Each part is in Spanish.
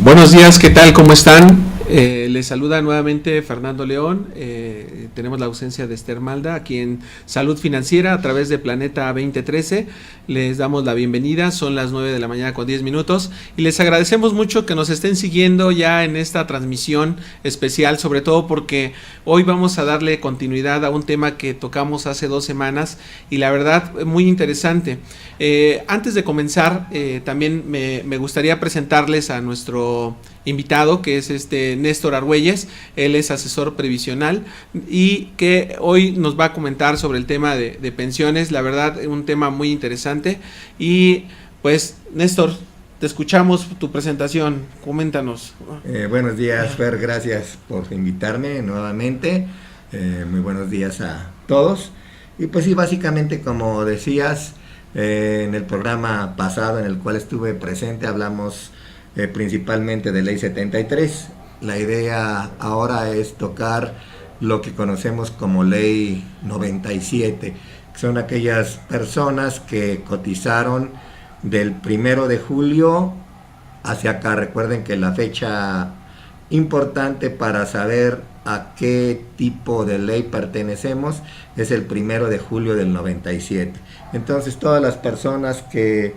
Buenos días, ¿qué tal? ¿Cómo están? Les saluda nuevamente Fernando León. Tenemos la ausencia de Esther Malda aquí en Salud Financiera a través de Planeta 2013. Les damos la bienvenida, son las 9 de la mañana con 10 minutos y les agradecemos mucho que nos estén siguiendo ya en esta transmisión especial, sobre todo porque hoy vamos a darle continuidad a un tema que tocamos hace 2 semanas y la verdad muy interesante. Antes de comenzar, también me gustaría presentarles a nuestro invitado, que es Néstor Argüelles. Él es asesor previsional y que hoy nos va a comentar sobre el tema de pensiones. La verdad, un tema muy interesante. Y pues, Néstor, te escuchamos tu presentación, coméntanos. Buenos días, Fer, gracias por invitarme nuevamente. Muy buenos días a todos. Y pues sí, básicamente como decías, en el programa pasado en el cual estuve presente hablamos principalmente de Ley 73. La idea ahora es tocar lo que conocemos como Ley 97, que son aquellas personas que cotizaron del 1 de julio hacia acá. Recuerden que la fecha importante para saber a qué tipo de ley pertenecemos es el 1 de julio del 97. Entonces todas las personas que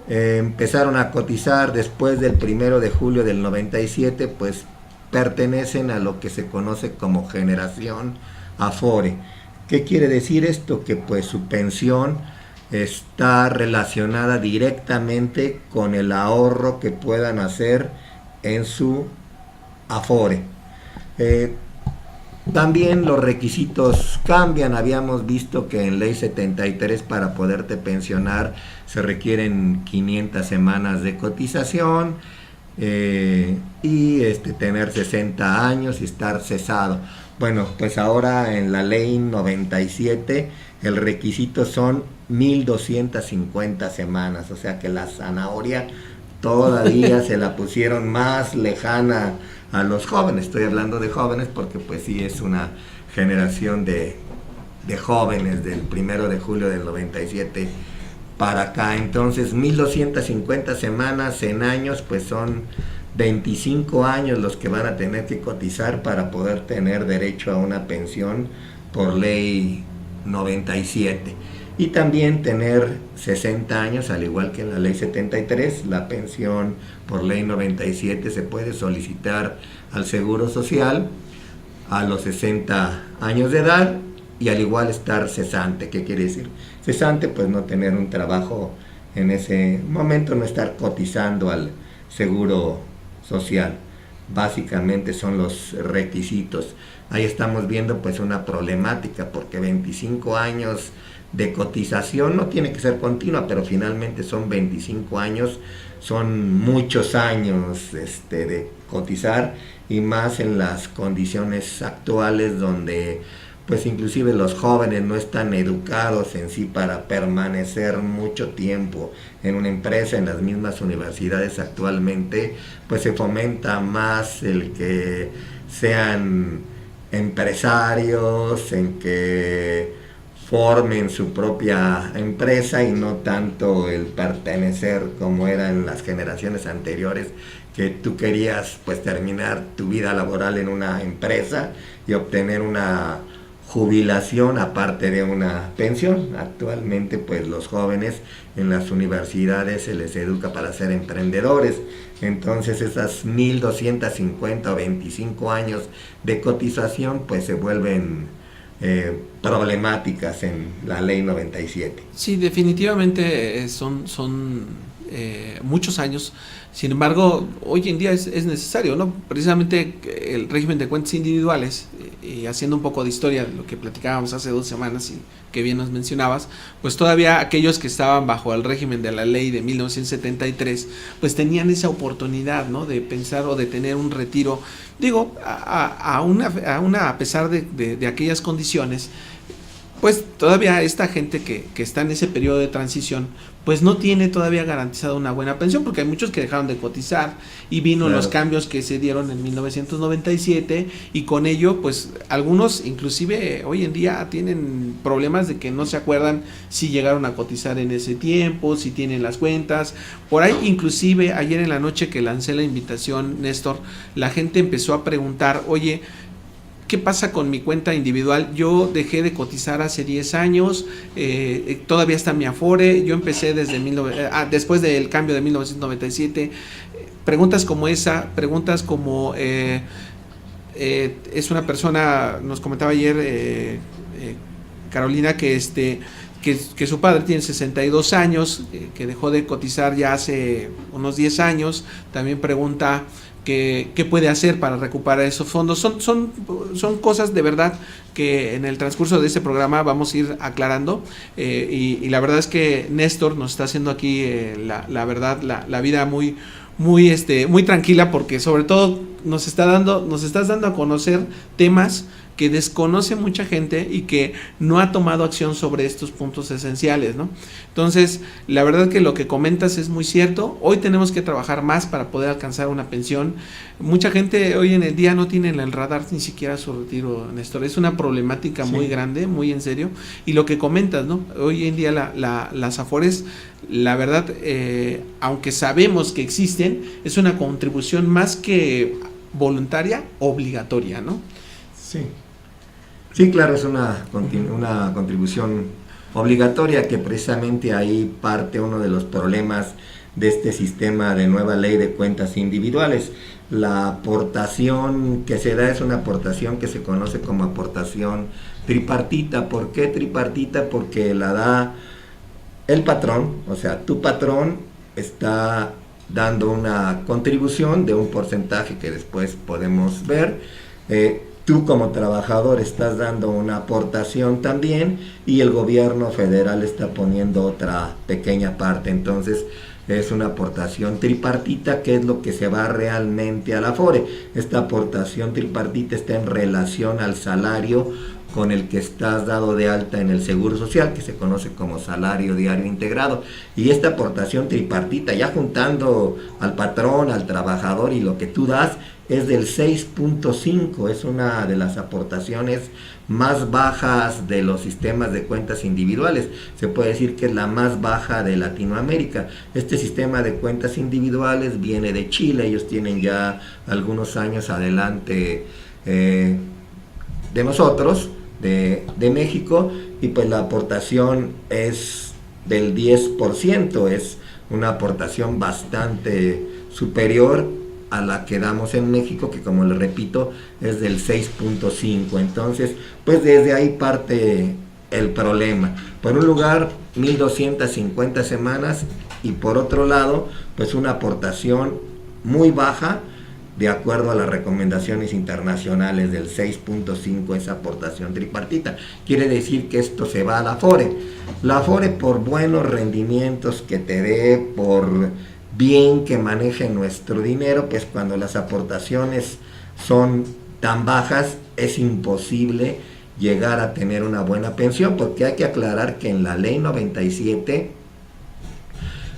empezaron a cotizar después del 1 de julio del 97 pues pertenecen a lo que se conoce como generación Afore. ¿Qué quiere decir esto? Que pues su pensión está relacionada directamente con el ahorro que puedan hacer en su Afore. También los requisitos cambian. Habíamos visto que en Ley 73 para poderte pensionar se requieren 500 semanas de cotización y tener 60 años y estar cesado. Bueno, pues ahora en la Ley 97 el requisito son 1250 semanas, o sea que la zanahoria todavía se la pusieron más lejana a los jóvenes. Estoy hablando de jóvenes porque pues sí es una generación de jóvenes del 1 de julio del 97 para acá. Entonces 1250 semanas en años, pues son 25 años los que van a tener que cotizar para poder tener derecho a una pensión por Ley 97. Y también tener 60 años, al igual que en la Ley 73, la pensión por Ley 97 se puede solicitar al Seguro Social a los 60 años de edad y al igual estar cesante. ¿Qué quiere decir? Cesante, pues no tener un trabajo en ese momento, no estar cotizando al Seguro Social. Básicamente son los requisitos. Ahí estamos viendo pues una problemática porque 25 años de cotización no tiene que ser continua, pero finalmente son 25 años, son muchos años de cotizar y más en las condiciones actuales donde pues inclusive los jóvenes no están educados en sí para permanecer mucho tiempo en una empresa. En las mismas universidades actualmente pues se fomenta más el que sean empresarios, en que formen su propia empresa y no tanto el pertenecer como era en las generaciones anteriores, que tú querías pues terminar tu vida laboral en una empresa y obtener una jubilación aparte de una pensión. Actualmente pues los jóvenes en las universidades se les educa para ser emprendedores. Entonces esas 1250 o 25 años de cotización pues se vuelven problemáticas en la Ley 97. Sí, definitivamente son muchos años. Sin embargo, hoy en día es necesario, ¿no? Precisamente el régimen de cuentas individuales, y haciendo un poco de historia de lo que platicábamos hace 2 semanas y que bien nos mencionabas, pues todavía aquellos que estaban bajo el régimen de la ley de 1973, pues tenían esa oportunidad, ¿no? De pensar o de tener un retiro, digo, a pesar de aquellas condiciones, pues todavía esta gente que está en ese periodo de transición pues no tiene todavía garantizada una buena pensión, porque hay muchos que dejaron de cotizar y vino los cambios que se dieron en 1997 y con ello pues algunos inclusive hoy en día tienen problemas de que no se acuerdan si llegaron a cotizar en ese tiempo, si tienen las cuentas. Por ahí inclusive ayer en la noche que lancé la invitación, Néstor, la gente empezó a preguntar, oye, ¿qué pasa con mi cuenta individual? Yo dejé de cotizar hace 10 años, todavía está mi Afore, yo empecé desde después del cambio de 1997. Preguntas como esa, preguntas como es una persona, nos comentaba ayer Carolina, que su padre tiene 62 años, que dejó de cotizar ya hace unos 10 años. También pregunta qué puede hacer para recuperar esos fondos. Son cosas de verdad que en el transcurso de este programa vamos a ir aclarando, y la verdad es que Néstor nos está haciendo aquí la verdad, la vida muy tranquila, porque sobre todo nos estás dando a conocer temas que desconoce mucha gente y que no ha tomado acción sobre estos puntos esenciales, ¿no? Entonces, la verdad que lo que comentas es muy cierto. Hoy tenemos que trabajar más para poder alcanzar una pensión. Mucha gente hoy en el día no tiene en el radar ni siquiera su retiro, Néstor. Es una problemática muy grande, muy en serio. Y lo que comentas, ¿no? Hoy en día las Afores, la verdad, aunque sabemos que existen, es una contribución más que voluntaria, obligatoria, ¿no? Sí. Sí, claro, es una contribución obligatoria, que precisamente ahí parte uno de los problemas de este sistema de nueva ley de cuentas individuales. La aportación que se da es una aportación que se conoce como aportación tripartita. ¿Por qué tripartita? Porque la da el patrón, o sea, tu patrón está dando una contribución de un porcentaje que después podemos ver. Tú como trabajador estás dando una aportación también, y el gobierno federal está poniendo otra pequeña parte. Entonces es una aportación tripartita, que es lo que se va realmente a la Afore. Esta aportación tripartita está en relación al salario con el que estás dado de alta en el Seguro Social, que se conoce como salario diario integrado. Y esta aportación tripartita, ya juntando al patrón, al trabajador y lo que tú das, es del 6.5, es una de las aportaciones más bajas de los sistemas de cuentas individuales. Se puede decir que es la más baja de Latinoamérica. Este sistema de cuentas individuales viene de Chile, ellos tienen ya algunos años adelante de nosotros, de México, y pues la aportación es del 10%, es una aportación bastante superior a la que damos en México, que como le repito es del 6.5. Entonces pues desde ahí parte el problema. Por un lugar 1250 semanas, y por otro lado pues una aportación muy baja de acuerdo a las recomendaciones internacionales del 6.5, esa aportación tripartita. Quiere decir que esto se va a la Afore. La Afore, por buenos rendimientos que te dé, por bien que maneje nuestro dinero, pues cuando las aportaciones son tan bajas es imposible llegar a tener una buena pensión, porque hay que aclarar que en la ley 97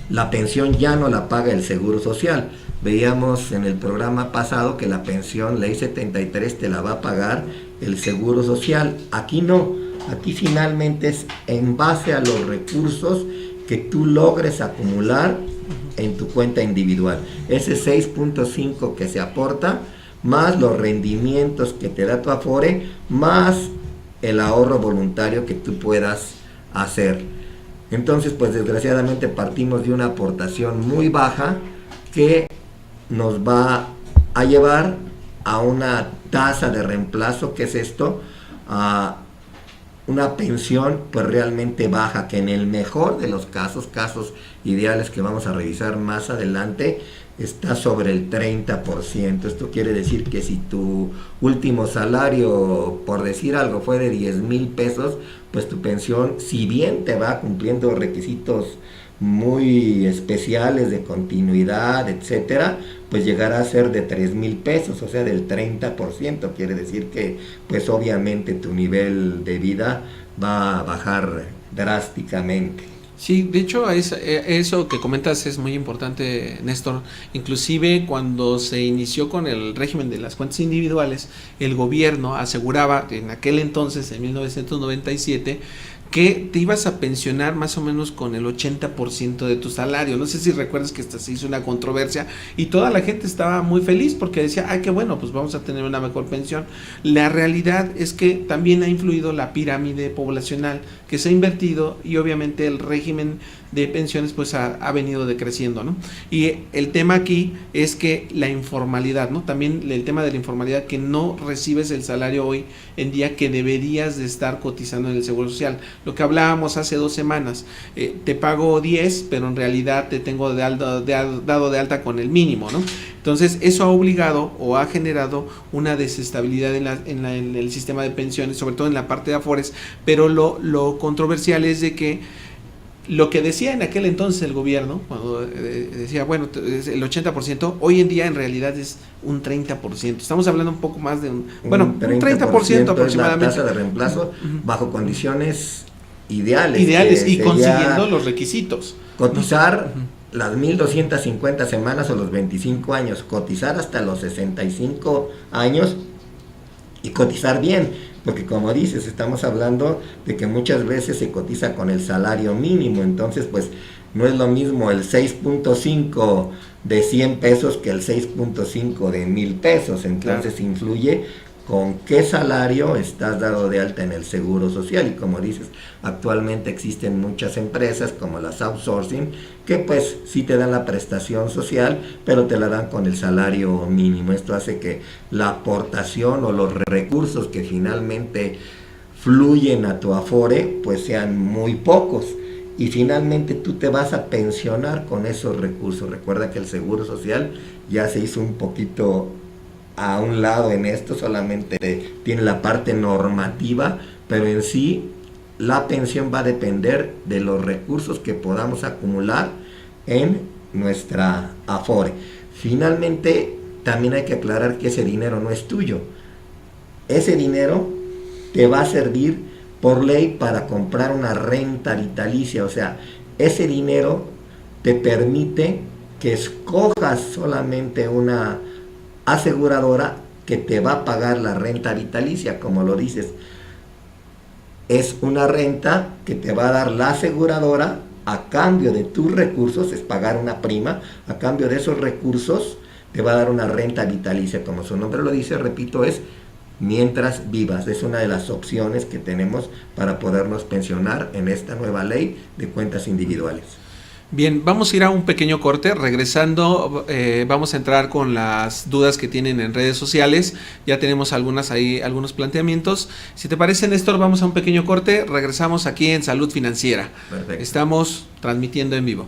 la pensión ya no la paga el Seguro Social. Veíamos en el programa pasado que la pensión, ley 73, te la va a pagar el Seguro Social. Aquí no, aquí finalmente es en base a los recursos que tú logres acumular en tu cuenta individual. Ese 6.5 que se aporta, más los rendimientos que te da tu Afore, más el ahorro voluntario que tú puedas hacer. Entonces pues desgraciadamente partimos de una aportación muy baja que nos va a llevar a una tasa de reemplazo, que es esto, a una pensión pues realmente baja, que en el mejor de los casos ideales que vamos a revisar más adelante, está sobre el 30%. Esto quiere decir que si tu último salario, por decir algo, fue de 10,000 pesos, pues tu pensión, si bien te va cumpliendo requisitos muy especiales de continuidad, etcétera, pues llegará a ser de 3,000 pesos, o sea, del 30%. Quiere decir que pues obviamente tu nivel de vida va a bajar drásticamente. Sí, de hecho eso que comentas es muy importante, Néstor. Inclusive cuando se inició con el régimen de las cuentas individuales, el gobierno aseguraba en aquel entonces, en 1997, que te ibas a pensionar más o menos con el 80% de tu salario. No sé si recuerdas que esta se hizo una controversia y toda la gente estaba muy feliz porque decía, ay, qué bueno, pues vamos a tener una mejor pensión. La realidad es que también ha influido la pirámide poblacional que se ha invertido y obviamente el régimen de pensiones pues ha venido decreciendo, ¿no? Y el tema aquí es que la informalidad, ¿no? También el tema de la informalidad, que no recibes el salario hoy en día que deberías de estar cotizando en el Seguro Social. Lo que hablábamos hace 2 semanas, te pago 10, pero en realidad te tengo dado de alta con el mínimo, ¿no? Entonces eso ha obligado o ha generado una desestabilidad en el sistema de pensiones, sobre todo en la parte de Afores, pero lo controversial es de que lo que decía en aquel entonces el gobierno, cuando decía, bueno, el 80%, hoy en día en realidad es un 30%. Estamos hablando un poco más de un 30% aproximadamente. Es la tasa de reemplazo bajo condiciones ideales. Y consiguiendo los requisitos. Cotizar las 1,250 semanas o los 25 años, cotizar hasta los 65 años y cotizar bien. Porque como dices, estamos hablando de que muchas veces se cotiza con el salario mínimo, entonces pues no es lo mismo el 6.5 de 100 pesos que el 6.5 de 1,000 pesos, entonces claro, influye con qué salario estás dado de alta en el Seguro Social. Y como dices, actualmente existen muchas empresas como las outsourcing que pues sí te dan la prestación social, pero te la dan con el salario mínimo. Esto hace que la aportación o los recursos que finalmente fluyen a tu Afore pues sean muy pocos. Y finalmente tú te vas a pensionar con esos recursos. Recuerda que el Seguro Social ya se hizo un poquito a un lado en esto, solamente tiene la parte normativa, pero en sí la pensión va a depender de los recursos que podamos acumular en nuestra Afore. Finalmente, también hay que aclarar que ese dinero no es tuyo. Ese dinero te va a servir por ley para comprar una renta vitalicia, o sea, ese dinero te permite que escojas solamente una aseguradora que te va a pagar la renta vitalicia, como lo dices. Es una renta que te va a dar la aseguradora a cambio de tus recursos, es pagar una prima, a cambio de esos recursos te va a dar una renta vitalicia, como su nombre lo dice, repito, es mientras vivas. Es una de las opciones que tenemos para podernos pensionar en esta nueva ley de cuentas individuales. Bien, vamos a ir a un pequeño corte. Regresando, vamos a entrar con las dudas que tienen en redes sociales. Ya tenemos algunos planteamientos. Si te parece, Néstor, vamos a un pequeño corte. Regresamos aquí en Salud Financiera. Perfecto. Estamos transmitiendo en vivo.